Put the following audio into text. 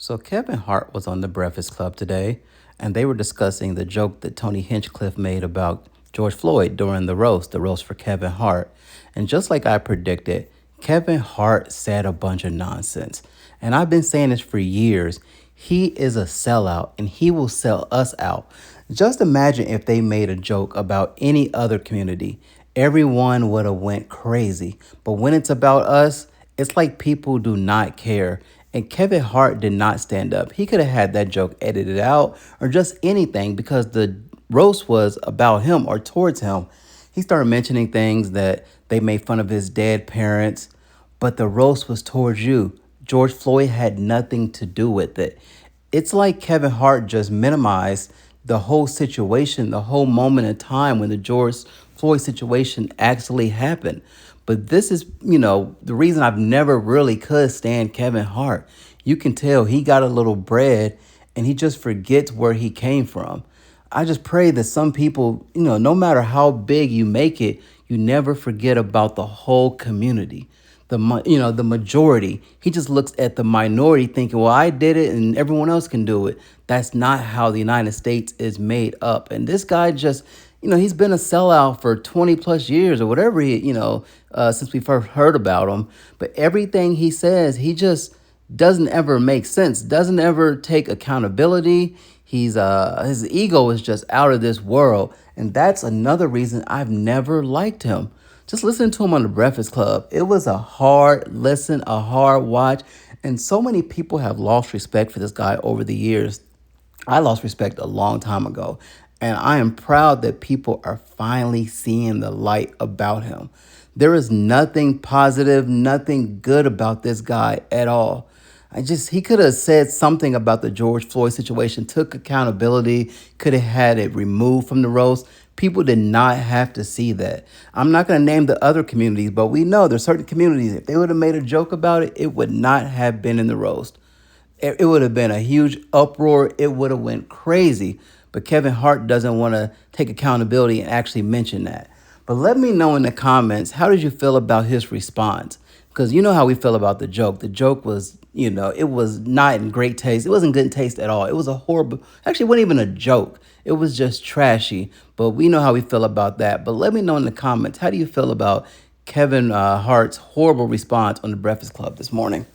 So Kevin Hart was on the Breakfast Club today, and they were discussing the joke that Tony Hinchcliffe made about George Floyd during the roast for Kevin Hart. And just like I predicted, Kevin Hart said a bunch of nonsense. And I've been saying this for years. He is a sellout, and he will sell us out. Just imagine if they made a joke about any other community. Everyone would have went crazy. But when it's about us, it's like people do not care. And Kevin Hart did not stand up. He could have had that joke edited out or just anything because the roast was about him or towards him. He started mentioning things that they made fun of his dead parents, but the roast was towards you. George Floyd had nothing to do with it. It's like Kevin Hart just minimized the whole situation, the whole moment in time when the George Floyd situation actually happened. But this is, the reason I've never really could stand Kevin Hart. You can tell he got a little bread and he just forgets where he came from. I just pray that some people, no matter how big you make it, you never forget about the whole community. The majority. He just looks at the minority thinking, well, I did it and everyone else can do it. That's not how the United States is made up. And this guy just, he's been a sellout for 20 plus years or whatever since we first heard about him. But everything he says, he just doesn't ever make sense, doesn't ever take accountability. His ego is just out of this world. And that's another reason I've never liked him. Just listen to him on the Breakfast Club. It was a hard listen, a hard watch. And so many people have lost respect for this guy over the years. I lost respect a long time ago. And I am proud that people are finally seeing the light about him. There is nothing positive, nothing good about this guy at all. He could have said something about the George Floyd situation, took accountability, could have had it removed from the roast. People did not have to see that. I'm not going to name the other communities, but we know there's certain communities, if they would have made a joke about it, it would not have been in the roast. It would have been a huge uproar. It would have went crazy. But Kevin Hart doesn't want to take accountability and actually mention that. But let me know in the comments, how did you feel about his response? Because you know how we feel about the joke. The joke was, it was not in great taste. It wasn't good in taste at all. It was a horrible, actually, it wasn't even a joke. It was just trashy. But we know how we feel about that. But let me know in the comments, how do you feel about Kevin Hart's horrible response on the Breakfast Club this morning?